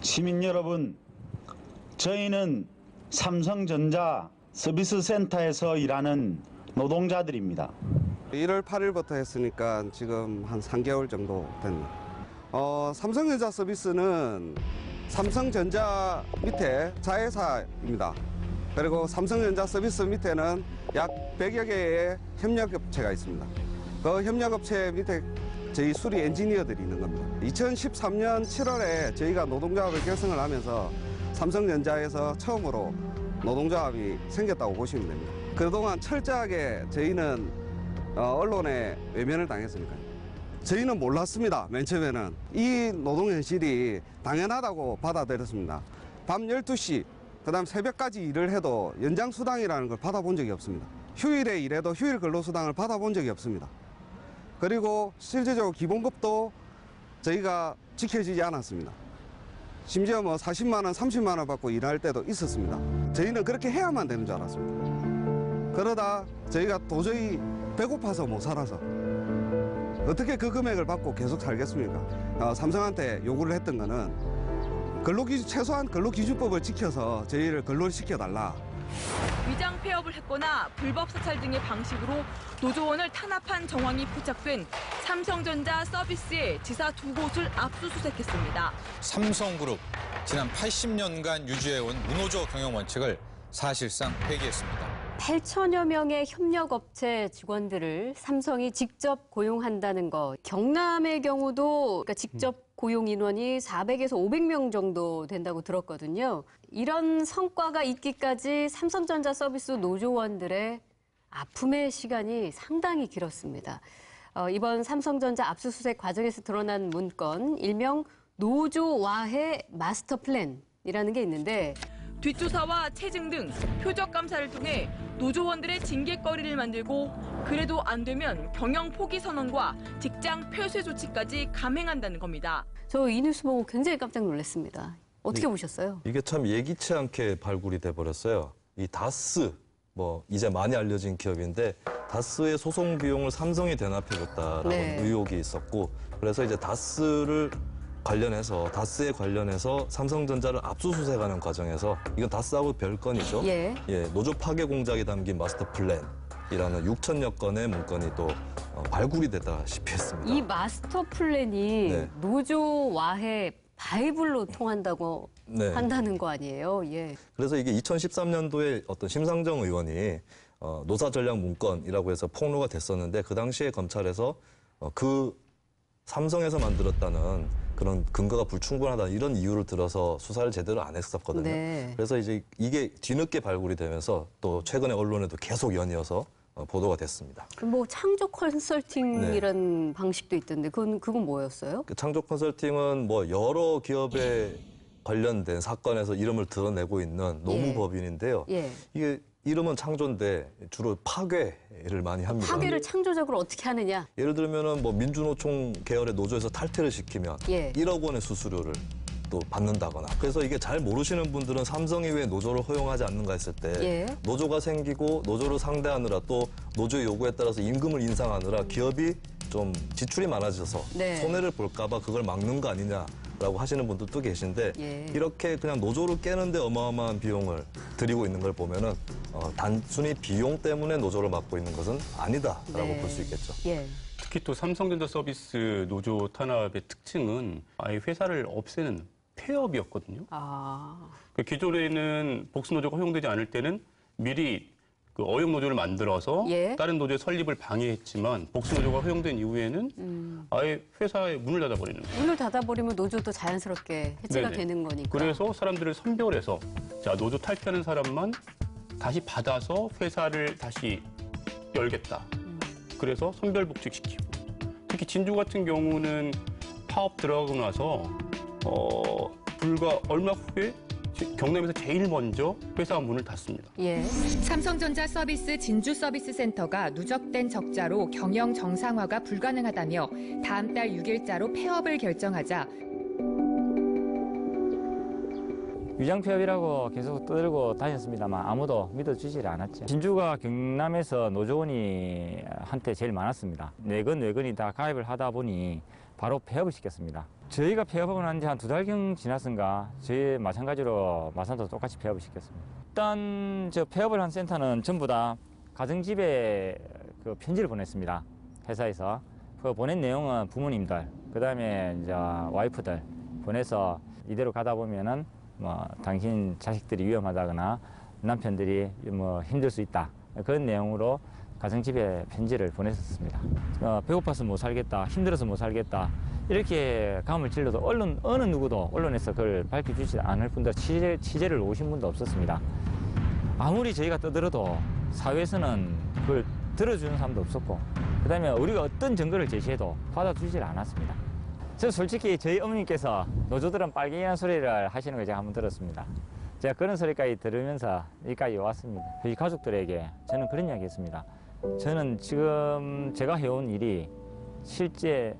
시민 여러분, 저희는 삼성전자 서비스센터에서 일하는 노동자들입니다. 1월 8일부터 했으니까 지금 한 3개월 정도 됐네요. 삼성전자 서비스는 삼성전자 밑에 자회사입니다. 그리고 삼성전자 서비스 밑에는 약 100여 개의 협력업체가 있습니다. 그 협력업체 밑에 저희 수리 엔지니어들이 있는 겁니다. 2013년 7월에 저희가 노동조합을 결성을 하면서 삼성전자에서 처음으로 노동조합이 생겼다고 보시면 됩니다. 그동안 철저하게 저희는 언론에 외면을 당했으니까요. 저희는 몰랐습니다. 맨 처음에는. 이 노동현실이 당연하다고 받아들였습니다. 밤 12시, 그 다음 새벽까지 일을 해도 연장수당이라는 걸 받아본 적이 없습니다. 휴일에 일해도 휴일 근로수당을 받아본 적이 없습니다. 그리고 실제적으로 기본급도 저희가 지켜지지 않았습니다. 심지어 40만 원, 30만 원 받고 일할 때도 있었습니다. 저희는 그렇게 해야만 되는 줄 알았습니다. 그러다 저희가 도저히 배고파서 못 살아서 어떻게 그 금액을 받고 계속 살겠습니까? 삼성한테 요구를 했던 거는 최소한 근로기준법을 지켜서 저희를 근로를 시켜달라. 위장 폐업을 했거나 불법 사찰 등의 방식으로 노조원을 탄압한 정황이 포착된 삼성전자 서비스의 지사 2곳을 압수수색했습니다. 삼성그룹, 지난 80년간 유지해온 무노조 경영 원칙을 사실상 폐기했습니다. 8천여 명의 협력업체 직원들을 삼성이 직접 고용한다는 거. 경남의 경우도 그러니까 직접 고용 인원이 400에서 500명 정도 된다고 들었거든요. 이런 성과가 있기까지 삼성전자 서비스 노조원들의 아픔의 시간이 상당히 길었습니다. 이번 삼성전자 압수수색 과정에서 드러난 문건, 일명 노조와해 마스터 플랜이라는 게 있는데 뒷조사와 체증 등 표적 감사를 통해 노조원들의 징계거리를 만들고 그래도 안 되면 경영 포기 선언과 직장 폐쇄 조치까지 감행한다는 겁니다. 저 이 뉴스 보고 굉장히 깜짝 놀랐습니다. 어떻게 보셨어요? 이게 참 예기치 않게 발굴이 돼버렸어요. 이 다스, 이제 많이 알려진 기업인데 다스의 소송 비용을 삼성이 대납해줬다라는 의혹이 있었고, 그래서 이제 다스에 관련해서 삼성전자를 압수수색하는 과정에서, 이건 다스하고 별건이죠. 노조 파괴 공작이 담긴 마스터 플랜이라는 6천여 건의 문건이 또 발굴이 되다시피 했습니다. 이 마스터 플랜이 노조와해 바이블로 통한다고 한다는 거 아니에요? 그래서 이게 2013년도에 어떤 심상정 의원이 노사 전략 문건이라고 해서 폭로가 됐었는데, 그 당시에 검찰에서 그 삼성에서 만들었다는 그런 근거가 불충분하다 이런 이유를 들어서 수사를 제대로 안 했었거든요. 그래서 이제 이게 뒤늦게 발굴이 되면서 또 최근에 언론에도 계속 연이어서 보도가 됐습니다. 창조 컨설팅이라는 방식도 있던데 그건 뭐였어요? 그 창조 컨설팅은 여러 기업에 관련된 사건에서 이름을 드러내고 있는 노무법인인데요. 이게 이름은 창조인데 주로 파괴를 많이 합니다. 파괴를 창조적으로 어떻게 하느냐? 예를 들면은 민주노총 계열의 노조에서 탈퇴를 시키면 1억 원의 수수료를 또 받는다거나. 그래서 이게 잘 모르시는 분들은 삼성이 왜 노조를 허용하지 않는가 했을 때 노조가 생기고 노조를 상대하느라 또 노조의 요구에 따라서 임금을 인상하느라 기업이 좀 지출이 많아져서 손해를 볼까 봐 그걸 막는 거 아니냐라고 하시는 분들도 계신데, 이렇게 그냥 노조를 깨는데 어마어마한 비용을 들이고 있는 걸 보면은 단순히 비용 때문에 노조를 막고 있는 것은 아니다라고 볼 수 있겠죠. 특히 또 삼성전자 서비스 노조 탄압의 특징은 아예 회사를 없애는 폐업이었거든요. 기존에는 복수노조가 허용되지 않을 때는 미리 그 어용 노조를 만들어서 다른 노조의 설립을 방해했지만 복수노조가 허용된 이후에는 아예 회사의 문을 닫아버리는 거예요. 문을 닫아버리면 노조도 자연스럽게 해체가 되는 거니까. 그래서 사람들을 선별해서 노조 탈퇴하는 사람만 다시 받아서 회사를 다시 열겠다. 그래서 선별복직시키고, 특히 진주 같은 경우는 파업 들어가고 나서 불과 얼마 후에 경남에서 제일 먼저 회사 문을 닫습니다. 삼성전자 서비스 진주 서비스 센터가 누적된 적자로 경영 정상화가 불가능하다며 다음 달 6일자로 폐업을 결정하자 위장폐업이라고 계속 떠들고 다녔습니다만 아무도 믿어주질 않았죠. 진주가 경남에서 노조원이 한테 제일 많았습니다. 4건 다 가입을 하다 보니 바로 폐업을 시켰습니다. 저희가 폐업하고 난 지 한 2달경 지났은가 저희 마찬가지로 마산도 똑같이 폐업을 시켰습니다. 일단 저 폐업을 한 센터는 전부 다 가정집에 그 편지를 보냈습니다. 회사에서. 그 보낸 내용은 부모님들, 그다음에 이제 와이프들 보내서 이대로 가다 보면은 뭐 당신 자식들이 위험하다거나 남편들이 뭐 힘들 수 있다. 그런 내용으로 가정집에 편지를 보냈었습니다. 배고파서 못 살겠다, 힘들어서 못 살겠다. 이렇게 감을 찔러도 어느 누구도 언론에서 그걸 밝혀주지 않을 분들 취재를 오신 분도 없었습니다. 아무리 저희가 떠들어도 사회에서는 그걸 들어주는 사람도 없었고, 그다음에 우리가 어떤 증거를 제시해도 받아주질 않았습니다. 저 솔직히 저희 어머님께서 노조들은 빨갱이라는 소리를 하시는 걸 제가 한번 들었습니다. 제가 그런 소리까지 들으면서 여기까지 왔습니다. 저희 가족들에게 저는 그런 이야기 했습니다. 저는 지금 제가 해온 일이 실제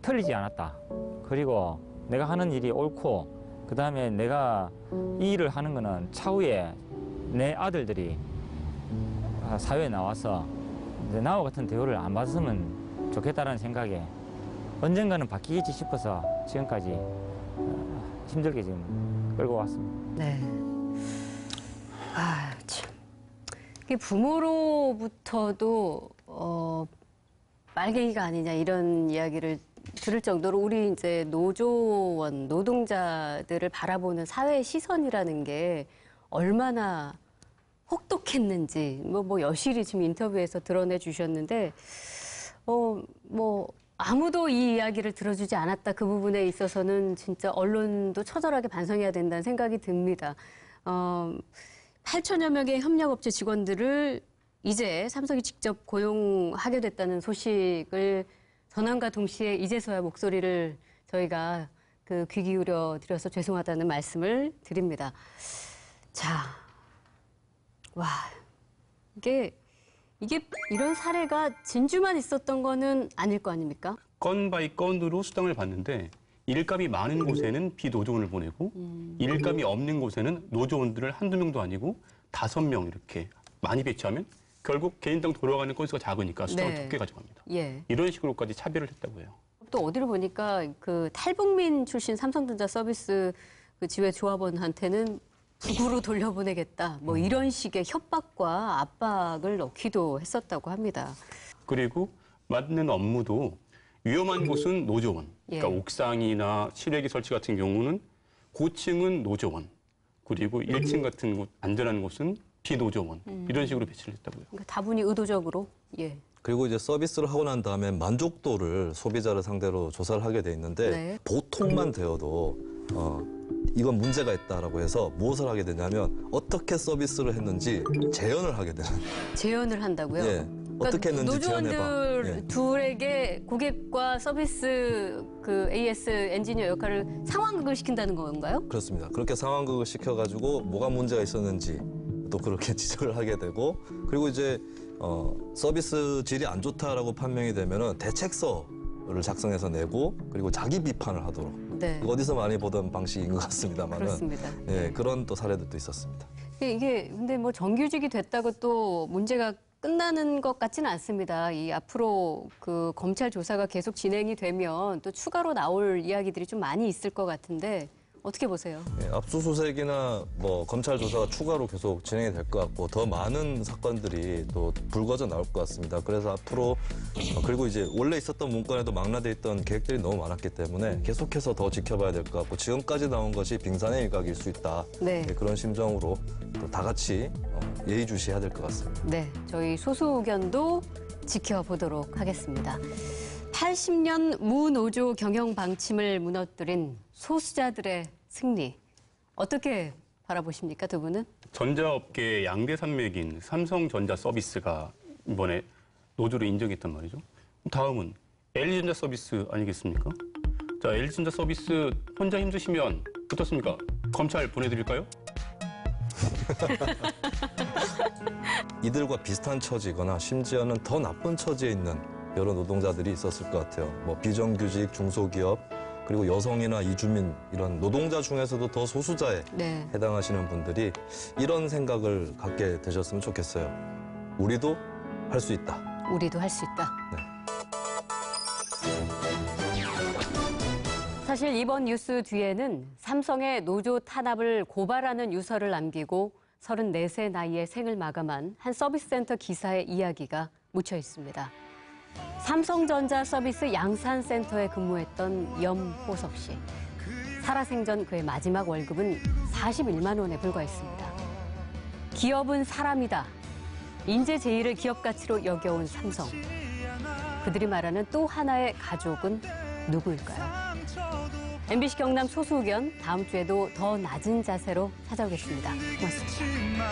틀리지 않았다. 그리고 내가 하는 일이 옳고, 그 다음에 내가 이 일을 하는 거는 차후에 내 아들들이 사회에 나와서 나와 같은 대우를 안 받았으면 좋겠다는 생각에 언젠가는 바뀌겠지 싶어서 지금까지 힘들게 지금 끌고 왔습니다. 네. 아, 참. 이게 부모로부터도 빨갱이가 아니냐 이런 이야기를 들을 정도로 우리 이제 노조원, 노동자들을 바라보는 사회의 시선이라는 게 얼마나 혹독했는지 뭐 여실히 지금 인터뷰에서 드러내 주셨는데 뭐 아무도 이 이야기를 들어주지 않았다. 그 부분에 있어서는 진짜 언론도 처절하게 반성해야 된다는 생각이 듭니다. 8천여 명의 협력업체 직원들을 이제 삼성이 직접 고용하게 됐다는 소식을 전함과 동시에 이제서야 목소리를 저희가 귀 기울여 드려서 죄송하다는 말씀을 드립니다. 자, 와, 이게 이런 사례가 진주만 있었던 거는 아닐 거 아닙니까? 건 바이 건으로 수당을 받는데 일감이 많은 곳에는 비노조원을 보내고 일감이 없는 곳에는 노조원들을 한두 명도 아니고 5명 이렇게 많이 배치하면 결국 개인당 돌아가는 건수가 작으니까 수당을 적게 가져갑니다. 예. 이런 식으로까지 차별을 했다고 해요. 또 어디를 보니까 탈북민 출신 삼성전자 서비스 지회 조합원한테는 북으로 돌려보내겠다. 뭐 이런 식의 협박과 압박을 넣기도 했었다고 합니다. 그리고 맡는 업무도 위험한 곳은 노조원. 그러니까 옥상이나 실외기 설치 같은 경우는 고층은 노조원. 그리고 1층 같은 곳, 안전한 곳은 비노조원. 이런 식으로 배치를 했다고요. 그러니까 다분히 의도적으로. 예. 그리고 이제 서비스를 하고 난 다음에 만족도를 소비자를 상대로 조사를 하게 돼 있는데 보통만 되어도 이건 문제가 있다라고 해서 무엇을 하게 되냐면 어떻게 서비스를 했는지 재연을 하게 되는. 재연을 한다고요? 예. 어떻게 했는지 재연해봐. 노조원들 둘에게 고객과 서비스 AS 엔지니어 역할을 상황극을 시킨다는 건가요? 그렇습니다. 그렇게 상황극을 시켜가지고 뭐가 문제가 있었는지 또 그렇게 지적을 하게 되고, 그리고 이제 서비스 질이 안 좋다라고 판명이 되면은 대책서를 작성해서 내고, 그리고 자기 비판을 하도록. 네. 어디서 많이 보던 방식인 것 같습니다만은. 그렇습니다. 예, 그런 또 사례들도 있었습니다. 이게 근데 뭐 정규직이 됐다고 또 문제가 끝나는 것 같지는 않습니다. 이 앞으로 검찰 조사가 계속 진행이 되면 또 추가로 나올 이야기들이 좀 많이 있을 것 같은데 어떻게 보세요? 예, 압수수색이나 뭐 검찰 조사가 추가로 계속 진행이 될 것 같고 더 많은 사건들이 또 불거져 나올 것 같습니다. 그래서 앞으로 그리고 이제 원래 있었던 문건에도 망라돼 있던 계획들이 너무 많았기 때문에 계속해서 더 지켜봐야 될 것 같고 지금까지 나온 것이 빙산의 일각일 수 있다. 네. 예, 그런 심정으로 또 다 같이 예의주시해야 될 것 같습니다. 네, 저희 소수 의견도 지켜보도록 하겠습니다. 80년 무노조 경영 방침을 무너뜨린 소수자들의 승리. 어떻게 바라보십니까, 두 분은? 전자업계의 양대 산맥인 삼성전자 서비스가 이번에 노조를 인정했단 말이죠. 다음은 LG전자 서비스 아니겠습니까? 자, LG전자 서비스 혼자 힘드시면 어떻습니까? 검찰 보내드릴까요? 이들과 비슷한 처지거나 심지어는 더 나쁜 처지에 있는 여러 노동자들이 있었을 것 같아요. 뭐 비정규직, 중소기업, 그리고 여성이나 이주민 이런 노동자 중에서도 더 소수자에 해당하시는 분들이 이런 생각을 갖게 되셨으면 좋겠어요. 우리도 할 수 있다. 우리도 할 수 있다. 네. 사실 이번 뉴스 뒤에는 삼성의 노조 탄압을 고발하는 유서를 남기고 34세 나이에 생을 마감한 한 서비스센터 기사의 이야기가 묻혀 있습니다. 삼성전자 서비스 양산센터에 근무했던 염호섭 씨. 살아생전 그의 마지막 월급은 41만 원에 불과했습니다. 기업은 사람이다. 인재 제의를 기업 가치로 여겨온 삼성. 그들이 말하는 또 하나의 가족은 누구일까요? MBC 경남 소수견 다음 주에도 더 낮은 자세로 찾아오겠습니다. 고맙습니다.